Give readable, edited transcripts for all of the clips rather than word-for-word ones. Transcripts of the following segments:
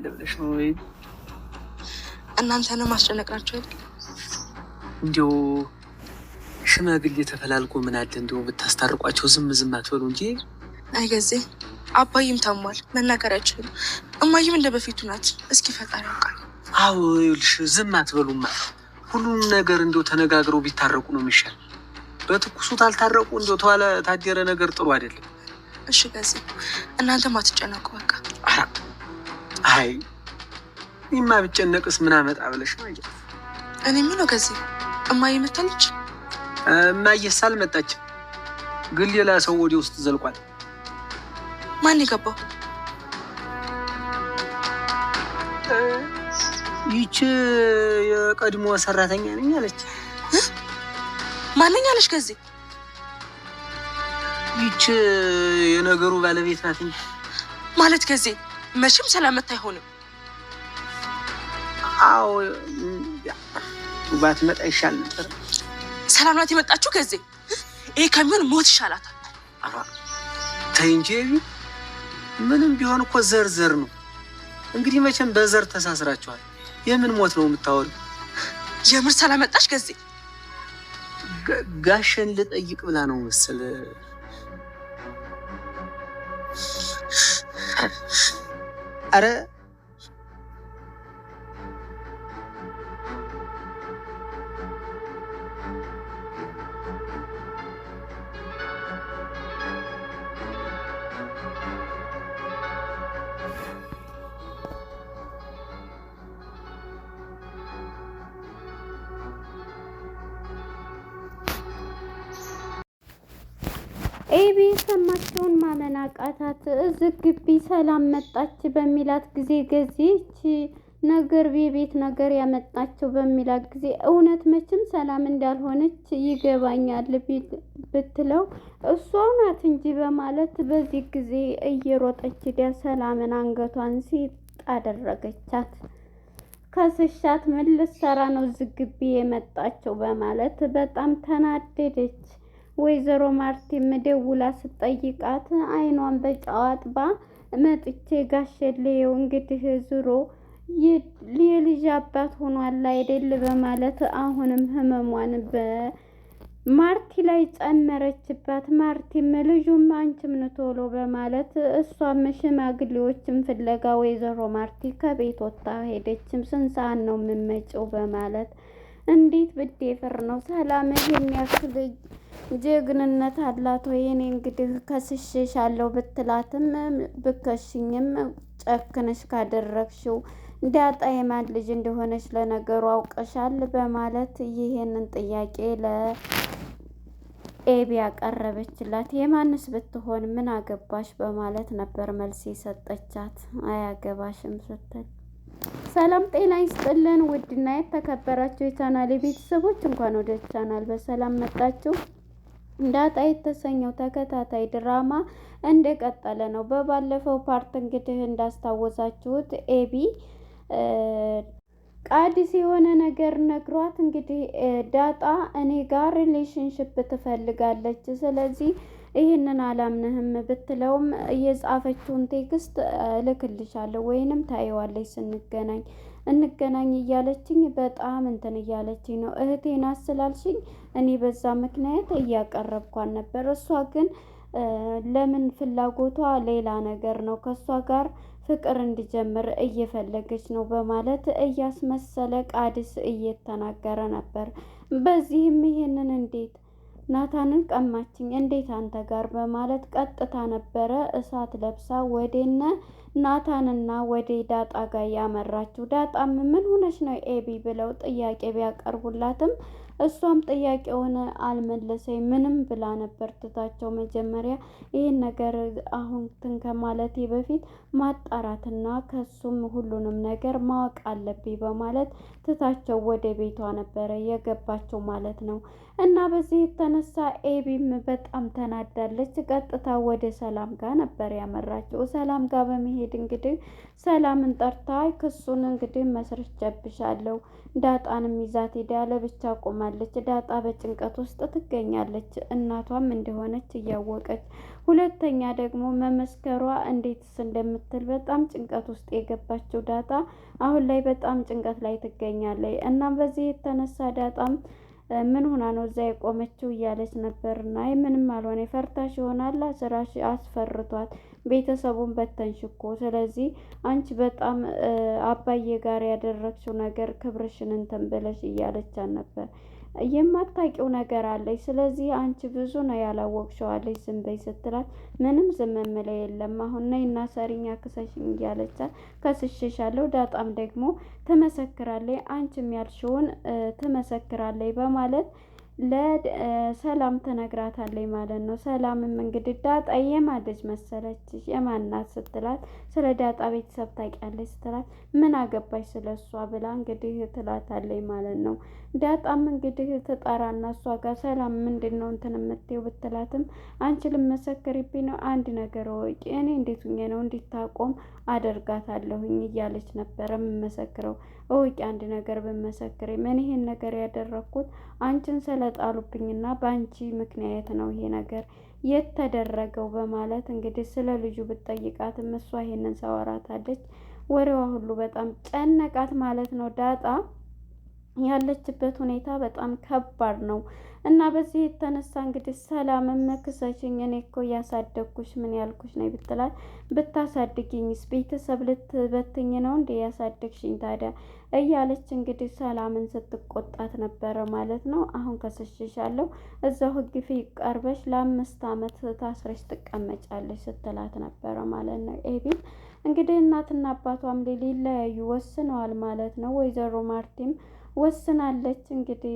ለብለሽ ነው ወይ እናንተንም ማስጨነቅናችሁ አይደል? እንዲያው ሽማግሌ ተፈላልጎ ምን አለ እንዲያው ብታስታርቋቸው ዝም አትበሉ እንጂ። አይገዜ አባይም ታሟል፣ መናገር አይችልም። እማይም እንደ በፊቱ ናት። እስኪ ፈጣሪ ያውቃል። አዎ ይኸውልሽ ዝም አትበሉማ። ሁሉም ነገር እንዲያው ተነጋግረው ቢታረቁ ነው የሚሻል። በትኩሱ ታልታረቁ እንዲያው ተዋለ ታጀረ ነገር ጥሩ አይደለም። እሺ ገዜ እናንተም አትጨነቁ በቃ። አይ እኔማ ብጨነቅስ ምን አመጣ ብለሽ ነው? እኔ ምን ነው ገዜ እማዬ መጣለች? እማዬስ አልመጣችም፣ ግን ሌላ ሰው ወደ ውስጥ ዘልቋል። ማን የገባው? ይቺ የቀድሞ ሰራተኛ ነኝ አለች። ማንኛ አለች ገዜ? ይቺ የነገሩ ባለቤት ናት እንጂ ማለት ገዜ መቼም ሰላምታ አይሆንም። አዎ ባትመጣ ይሻል ነበር። ሰላም ናት የመጣችው ገዜ። ይሄ ከሚሆን ሞት ይሻላታል። ተይ እንጂ ምንም ቢሆን እኮ ዘር ነው። እንግዲህ መቼም በዘር ተሳስራችኋል። የምን ሞት ነው የምታወሪው? የምር ሰላም መጣች ገዜ? ጋሸን ልጠይቅ ብላ ነው መሰል። አረ ኤቢ የሰማቸውን ማመን አቃታት። እዚህ ግቢ ሰላም መጣች በሚላት ጊዜ ገዜች ነገር የቤት ነገር ያመጣቸው በሚላት ጊዜ እውነት መቼም ሰላም እንዳልሆነች ይገባኛል ብትለው እሷ ናት እንጂ በማለት በዚህ ጊዜ እየሮጠች ሄዳ ሰላምን አንገቷን ሲጥ አደረገቻት። ከስሻት ምን ልትሰራ ነው እዚህ ግቢ የመጣቸው በማለት በጣም ተናደደች። ወይዘሮ ማርቲም ደውላ ስትጠይቃት አይኗን በጨው አጥባ መጥቼ ጋሸሌው እንግዲህ ዙሮ የልጅ አባት ሆኗል አይደል በማለት አሁንም ህመሟን በማርቲ ላይ ጨመረችባት። ማርቲም ልጁም አንቺም ቶሎ በማለት እሷም ሽማግሌዎችን ፍለጋ ወይዘሮ ማርቲ ከቤት ወጣ ሄደችም። ስንት ሰዓት ነው የምመጪው በማለት እንዴት ብደፍር ነው ሰላም የሚያክል ጀግንነት አላት ወይ? እኔ እንግዲህ ከስሽሻለሁ ብትላትም ብከሽኝም ጨክነሽ ካደረግሽው ዳጣ የማን ልጅ እንደሆነች ለነገሩ አውቀሻል በማለት ይሄንን ጥያቄ ለኤቢ ያቀረበችላት። የማንስ ብትሆን ምን አገባሽ በማለት ነበር መልስ የሰጠቻት። አያገባሽም ስትል ሰላም ጤና ይስጥልን። ውድና የተከበራችሁ የቻናል ቤተሰቦች እንኳን ወደ ቻናል በሰላም መጣችሁ። ዳጣ የተሰኘው ተከታታይ ድራማ እንደቀጠለ ነው። በባለፈው ፓርት እንግዲህ እንዳስታወሳችሁት ኤቢ ቃዲስ የሆነ ነገር ነግሯት እንግዲህ ዳጣ እኔ ጋር ሪሌሽንሽፕ ትፈልጋለች፣ ስለዚህ ይህንን አላምንህም ብትለውም እየጻፈችውን ቴክስት እልክልሻለሁ ወይንም ታየዋለች እንገናኝ እያለችኝ በጣም እንትን እያለችኝ ነው። እህቴን አስላልሽኝ እኔ በዛ ምክንያት እያቀረብኳን ነበር። እሷ ግን ለምን ፍላጎቷ ሌላ ነገር ነው፣ ከእሷ ጋር ፍቅር እንዲጀምር እየፈለገች ነው በማለት እያስመሰለ ቃዲስ እየተናገረ ነበር። በዚህም ይሄንን እንዴት ናታንን ቀማችኝ እንዴት አንተ ጋር በማለት ቀጥታ ነበረ እሳት ለብሳ ወደነ ናታንና ወደ ዳጣ ጋር ያመራችው። ዳጣም ምን ሆነች ነው ኤቢ ብለው ጥያቄ ቢያቀርቡላትም እሷም ጥያቄውን አልመለሰኝ ምንም ብላ ነበር ትታቸው። መጀመሪያ ይህን ነገር አሁን ከማለቴ በፊት ማጣራትና ከሱም ሁሉንም ነገር ማወቅ አለብኝ በማለት ትታቸው ወደ ቤቷ ነበረ የገባቸው ማለት ነው። እና በዚህ የተነሳ ኤቢም በጣም ተናዳለች። ቀጥታ ወደ ሰላም ጋር ነበር ያመራችው። ሰላም ጋር በመሄድ እንግዲህ ሰላምን ጠርታ ክሱን እንግዲህ መስርቼብሻለሁ፣ ዳጣንም ይዛት ሄዳ ለብቻ ቆማ ትሰማለች። ዳጣ በጭንቀት ውስጥ ትገኛለች፣ እናቷም እንደሆነች እያወቀች። ሁለተኛ ደግሞ መመስከሯ እንዴትስ እንደምትል በጣም ጭንቀት ውስጥ የገባችው ዳጣ አሁን ላይ በጣም ጭንቀት ላይ ትገኛለች። እናም በዚህ የተነሳ ዳጣም ምን ሆና ነው እዛ የቆመችው እያለች ነበርና ምንም አልሆነ ፈርታሽ ይሆናል ስራሽ አስፈርቷት ቤተሰቡን በተንሽ እኮ ስለዚህ አንቺ በጣም አባዬ ጋር ያደረግሽው ነገር ክብርሽን እንትን ብለሽ እያለቻት ነበር። የማታውቂው ነገር አለች፣ ስለዚህ አንቺ ብዙ ነው ያላወቅሽው አለች። ዝም በይ ስትላት ምንም ዝም የምለው የለም አሁን ነይና ሰሪኛ ክሰሽኝ እያለቻት ከስሽሻለሁ። ዳጣም ደግሞ ትመሰክራለች፣ አንቺም ያልሽውን ትመሰክራለች በማለት ለሰላም ትነግራታለች ማለት ነው። ሰላምም እንግዲህ ዳጣ የማን ልጅ መሰለችሽ የማናት ስትላት ስለ ዳጣ ቤተሰብ ታውቂያለች ስትላት ምን አገባሽ ስለ እሷ ብላ እንግዲህ ትላታለች ማለት ነው። ዳጣም እንግዲህ ትጠራና እሷ ጋር ሰላም ምንድን ነው እንትን የምትይው ብትላትም አንቺ ልመሰክሪብኝ ነው አንድ ነገር ወቂ እኔ እንዴት ሁኜ ነው እንዲታቆም አደርጋታለሁኝ እያለች ነበረ የምመሰክረው እውቂ አንድ ነገር ብመሰክር ምን ይሄን ነገር ያደረኩት አንቺን ስለጣሉብኝና በአንቺ ምክንያት ነው ይሄ ነገር የተደረገው በማለት እንግዲህ ስለ ልጁ ብትጠይቃትም እሷ ይሄንን ሰወራታለች። ወሬዋ ሁሉ በጣም ጨነቃት ማለት ነው። ዳጣ ያለችበት ሁኔታ በጣም ከባድ ነው እና በዚህ የተነሳ እንግዲህ ሰላምም ክሰሽኝ እኔ እኮ ያሳደግኩሽ ምን ያልኩሽ ነው ብትላት ብታሳድግኝስ ቤተሰብ ልትበትኝ ነው እንዴ ያሳደግሽኝ ታዲያ እያለች እንግዲህ ሰላምን ስትቆጣት ነበረ ማለት ነው። አሁን ከስሽሻለሁ እዛው ህግ ፊት ቀርበሽ ለ5 ዓመት ታስረሽ ትቀመጫለሽ ስትላት ነበረ ማለት ነው። ኤቢን እንግዲህ እናትና አባቷም ሊለያዩ ወስነዋል ማለት ነው። ወይዘሮ ማርቲም ወስናለች እንግዲህ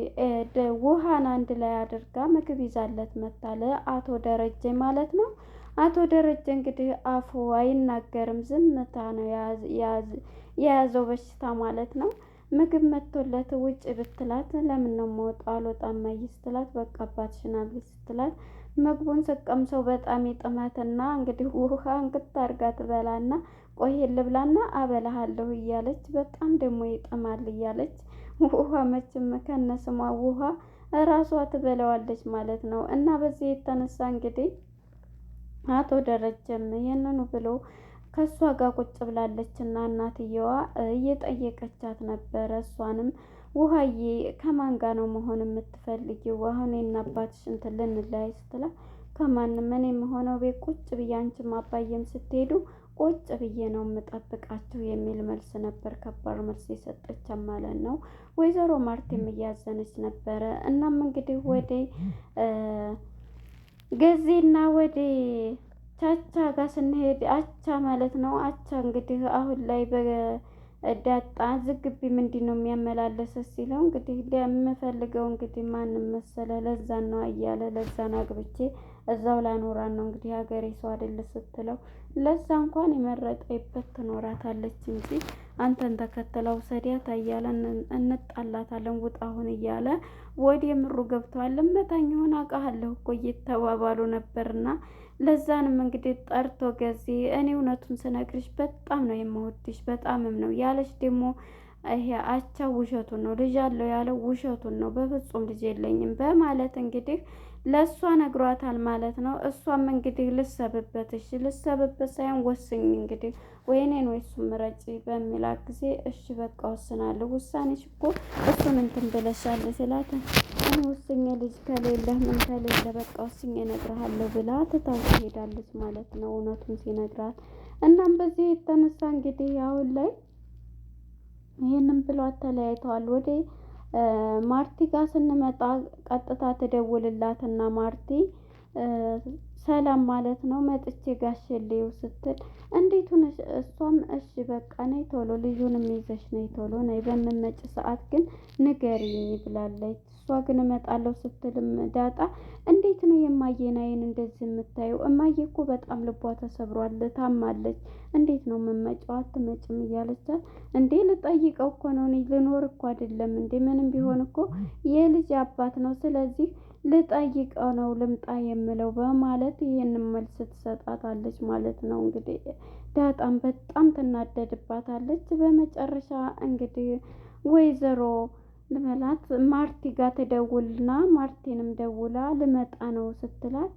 ውሃን አንድ ላይ አድርጋ ምግብ ይዛለት መታለ አቶ ደረጀ ማለት ነው። አቶ ደረጀ እንግዲህ አፉ አይናገርም ዝምታ ነው የያዘው በሽታ ማለት ነው። ምግብ መጥቶለት ውጭ ብትላት ለምን ነው የምወጣው አልወጣም እማዬ ስትላት በቃ አባትሽን አብይ ስትላት ምግቡን ስቀምሰው በጣም ይጥማትና እንግዲህ ውሃ እንክት አድርጋ ትበላና ቆይ ልብላና አበላሃለሁ እያለች በጣም ደግሞ ይጥማል እያለች ውሃ መቼም ከነስሟ ውሃ ራሷ ትበላዋለች ማለት ነው። እና በዚህ የተነሳ እንግዲህ አቶ ደረጀም ይህንኑ ብሎ ከእሷ ጋር ቁጭ ብላለች እና እናትየዋ እየጠየቀቻት ነበረ። እሷንም ውሃዬ ከማን ጋር ነው መሆን የምትፈልጊው? አሁን እና አባትሽ እንትን ልንለያይ ስትላት ከማንም እኔ የምሆነው ቤት ቁጭ ብዬ አንቺም አባዬም ስትሄዱ ቁጭ ብዬ ነው የምጠብቃችሁ የሚል መልስ ነበር። ከባድ መልስ የሰጠች ማለት ነው። ወይዘሮ ማርቲም እያዘነች ነበረ። እናም እንግዲህ ወደ ገዜና ወደ ቻቻ ጋር ስንሄድ አቻ ማለት ነው። አቻ እንግዲህ አሁን ላይ በዳጣ ዝግቢ ምንድን ነው የሚያመላለሰ ሲለው እንግዲህ የምፈልገው እንግዲህ ማንም መሰለ ለዛን ነው እያለ ለዛን አግብቼ እዛው ላኖራን ነው እንግዲህ ሀገሬ ሰው አይደለ ስትለው ለዛ እንኳን የመረጠይበት ትኖራታለች እንጂ አንተን ተከተለው ሰዲያት እያለ እንጣላታለን ውጣ አሁን እያለ ወደ ምሩ ገብተዋል። መታኝ ሆነ አውቃለሁ እኮ እየተባባሉ ነበርና ለዛንም እንግዲህ ጠርቶ ገዜ እኔ እውነቱን ስነግርሽ በጣም ነው የምወድሽ በጣምም ነው ያለሽ ደግሞ ይሄ አቻ ውሸቱን ነው ልጅ አለው ያለው ውሸቱን ነው በፍጹም ልጅ የለኝም በማለት እንግዲህ ለእሷ ነግሯታል ማለት ነው። እሷም እንግዲህ ልሰብበት እሺ ልሰብበት ሳይሆን ወስኝ እንግዲህ ወይኔን ወይ እሱን ምረጪ በሚላት ጊዜ እሺ በቃ ወስናለሁ ውሳኔሽ እኮ እሱን እንትን ብለሻል ስላት እኔ ወስኜ ልጅ ከሌለ ምን ከሌለ በቃ ወስኜ እነግርሃለሁ ብላ ትታው ትሄዳለች ማለት ነው እውነቱን ሲነግራት። እናም በዚህ የተነሳ እንግዲህ አሁን ላይ ይህንን ብሏት ተለያይተዋል። ወደ ማርቲ ጋር ስንመጣ ቀጥታ ትደውልላትና ማርቲ ሰላም ማለት ነው መጥቼ ጋሸሌው ስትል እንዴት ሆነሽ? እሷም እሺ በቃ ነይ ቶሎ ልጁንም ይዘሽ ነይ ቶሎ ነይ በምመጭ ሰዓት ግን ንገሪኝ ብላለች። እሷ ግን እመጣለሁ ስትልም ዳጣ እንዴት ነው የማየን አይን እንደዚህ የምታየው? እማዬ እኮ በጣም ልቧ ተሰብሯል ታማለች እንዴት ነው የምመጪው አትመጭም እያለቻት እንዴ ልጠይቀው እኮ ነው እኔ ልኖር እኮ አይደለም እንዴ ምንም ቢሆን እኮ የልጅ አባት ነው ስለዚህ ልጠይቀው ነው ልምጣ የምለው በማለት ይህንን መልስ ትሰጣታለች ማለት ነው። እንግዲህ ዳጣም በጣም ትናደድባታለች። በመጨረሻ እንግዲህ ወይዘሮ ልበላት ማርቲ ጋር ትደውልና ማርቲንም ደውላ ልመጣ ነው ስትላት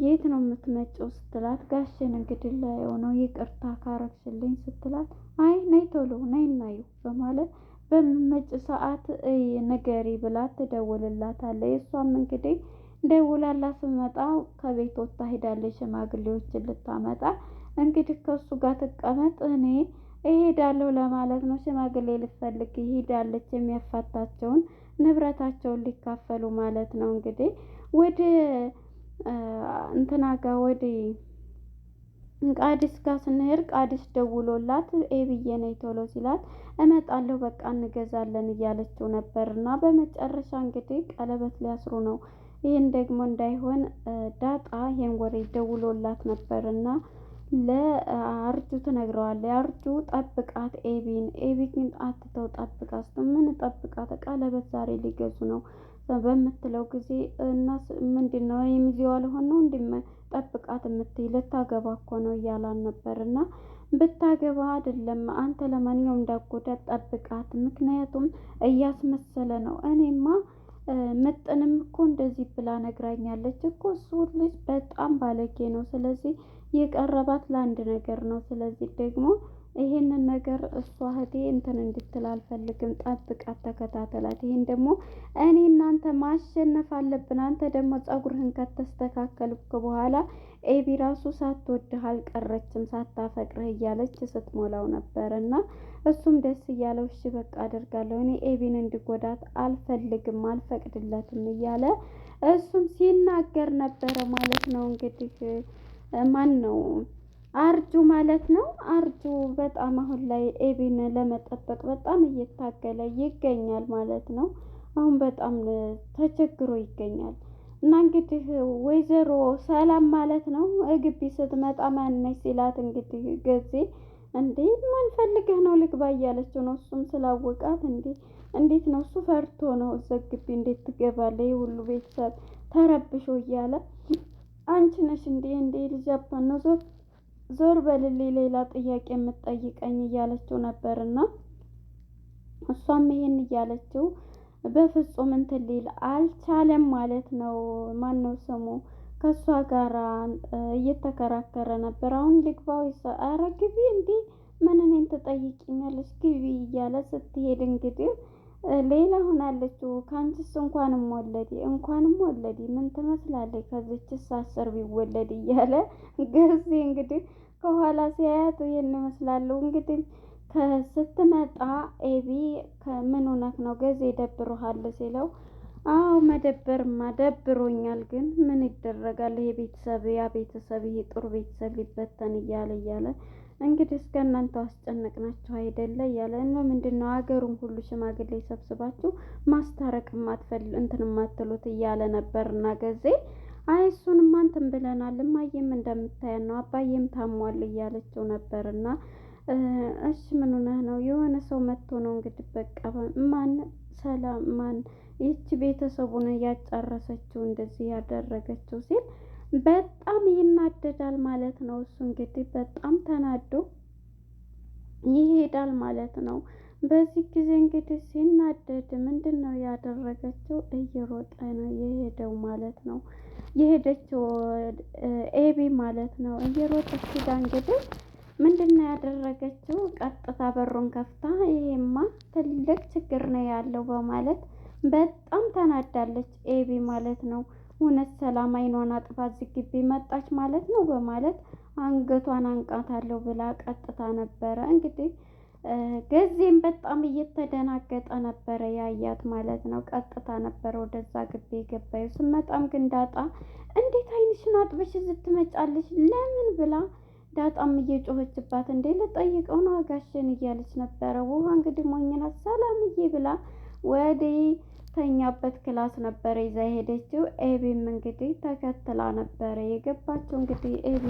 የት ነው የምትመጪው ስትላት ጋሼን እንግዲህ ላየው ነው ይቅርታ ካረግሽልኝ ስትላት አይ ነይ ቶሎ ነይ እናዩ በማለት በመጭ ሰዓት ንገሪ ብላ ትደውልላታለች። እሷም እንግዲህ ደውላላት ስትመጣ ከቤት ወጥታ ሄዳለች ሽማግሌዎችን ልታመጣ። እንግዲህ ከሱ ጋር ትቀመጥ እኔ እሄዳለሁ ለማለት ነው። ሽማግሌ ልትፈልግ ሄዳለች የሚያፋታቸውን ንብረታቸውን ሊካፈሉ ማለት ነው። እንግዲህ ወደ እንትና ጋር ወደ ቃዲስ ጋር ስንሄድ ቃዲስ ደውሎላት ኤብዬ ነይ ቶሎ ሲላት እመጣለሁ በቃ እንገዛለን እያለችው ነበር። እና በመጨረሻ እንግዲህ ቀለበት ሊያስሩ ነው። ይህን ደግሞ እንዳይሆን ዳጣ ይሄን ወሬ ደውሎላት ነበር እና ለአርጁ ትነግረዋለች። አርጁ ጠብቃት ኤቢን፣ ኤቢ ግን አትተው ጠብቃት፣ ምን ጠብቃት ቀለበት ዛሬ ሊገዙ ነው በምትለው ጊዜ እና ምንድን ነው የሚዜዋ ልሆን ነው ጠብቃት የምትይ ልታገባ እኮ ነው እያላን ነበር። እና ብታገባ አይደለም አንተ ለማንኛውም እንዳጎዳት ጠብቃት፣ ምክንያቱም እያስመሰለ ነው። እኔማ ምጥንም እኮ እንደዚህ ብላ ነግራኛለች እኮ እሱ ልጅ በጣም ባለጌ ነው። ስለዚህ የቀረባት ለአንድ ነገር ነው። ስለዚህ ደግሞ ይሄንን ነገር እሷ እህቴ እንትን እንድትል አልፈልግም። ጠብቃት፣ ተከታተላት። ይሄን ደግሞ እኔ እናንተ ማሸነፍ አለብን። አንተ ደግሞ ፀጉርህን ከተስተካከልክ በኋላ ኤቢ ራሱ ሳትወድህ አልቀረችም ሳታፈቅርህ እያለች ስትሞላው ነበር። እና እሱም ደስ እያለው እሺ በቃ አደርጋለሁ፣ እኔ ኤቢን እንዲጎዳት አልፈልግም፣ አልፈቅድለትም እያለ እሱም ሲናገር ነበረ ማለት ነው። እንግዲህ ማን ነው አርጁ ማለት ነው። አርጁ በጣም አሁን ላይ ኤቢን ለመጠበቅ በጣም እየታገለ ይገኛል ማለት ነው። አሁን በጣም ተቸግሮ ይገኛል። እና እንግዲህ ወይዘሮ ሰላም ማለት ነው ግቢ ስትመጣ ማነች ሲላት እንግዲህ ጊዜ እንዴ ማን ፈልገህ ነው ልግባ እያለችው ነው። እሱም ስላወቃት እንዴት ነው እሱ ፈርቶ ነው እዛ ግቢ እንዴት ትገባለህ የሁሉ ቤተሰብ ተረብሾ እያለ አንቺ ነሽ እንዴ ልጅ አባን ነው ዞር በልልኝ ሌላ ጥያቄ የምትጠይቀኝ እያለችው ነበርና እሷም ይሄን እያለችው በፍጹም እንትን ሊል አልቻለም ማለት ነው። ማነው ስሙ ከሷ ጋር እየተከራከረ ነበር። አሁን ልግባው ኧረ ግቢ እንዴ ምን እኔን ትጠይቂኛለሽ ግቢ እያለ ስትሄድ እንግዲህ ሌላ ሆናለችው። ከአንቺስ እንኳንም ወለዲ ምን ትመስላለች ከዚችስ 10 ቢወለድ እያለ ጊዜ እንግዲህ ከኋላ ሲያያት ይሄን ይመስላሉ። እንግዲህ ስትመጣ ኤቢ ከምን ሆነህ ነው ጊዜ ደብሮሃል ሲለው አዎ መደበርማ ደብሮኛል፣ ግን ምን ይደረጋል ይሄ ቤተሰብ ይሄ ጥሩ ቤተሰብ ሊበተን እያለ እንግዲህ እስከ እናንተ አስጨነቅናችሁ አይደለ እያለ ምንድን ነው ሀገሩን ሁሉ ሽማግሌ ሰብስባችሁ ማስታረቅ እንትን ማትሉት እያለ ነበርና ጊዜ አይ እሱንማ እንትን ብለናል እማዬም እንደምታየን ነው አባዬም ታሟል እያለችው ነበርና እሺ ምን ሆነህ ነው የሆነ ሰው መጥቶ ነው እንግዲህ በቃ ማን ሰላም ማን ይቺ ቤተሰቡን ያጫረሰችው እንደዚህ ያደረገችው ሲል በጣም ይናደዳል ማለት ነው። እሱ እንግዲህ በጣም ተናዶ ይሄዳል ማለት ነው። በዚህ ጊዜ እንግዲህ ሲናደድ ምንድን ነው ያደረገችው እየሮጠ ነው የሄደው ማለት ነው። የሄደችው ኤቢ ማለት ነው። እየሮጠች ሄዳ እንግዲህ ምንድን ነው ያደረገችው ቀጥታ በሩን ከፍታ ይሄማ ትልቅ ችግር ነው ያለው በማለት በጣም ተናዳለች ኤቢ ማለት ነው። እውነት ሰላም አይኗን አጥፋ እዚህ ግቢ መጣች ማለት ነው በማለት አንገቷን አንቃታለሁ ብላ ቀጥታ ነበረ። እንግዲህ ጊዜም በጣም እየተደናገጠ ነበረ ያያት ማለት ነው። ቀጥታ ነበረ ወደዛ ግቢ የገባዩ። ስመጣም ግን ዳጣ እንዴት አይንሽን አጥበሽ ትመጫለሽ ለምን ብላ ዳጣም እየጮኸችባት እንዴ ልጠይቀው ነው አጋሽን እያለች ነበረ። ውሃ እንግዲህ ሞኝናት ሰላምዬ ብላ ወደ ተኛበት ክላስ ነበረ ይዛ ሄደችው። ኤቢም እንግዲህ ተከትላ ነበረ የገባችው። እንግዲህ ኤቢ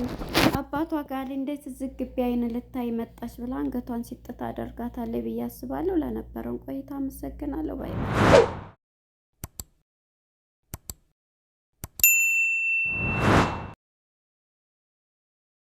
አባቷ ጋር እንዴት ዝግቢ አይን ልታይ መጣች ብላ አንገቷን ሲጥት አደርጋታለች ብዬ አስባለሁ። ለነበረን ቆይታ አመሰግናለሁ ባይ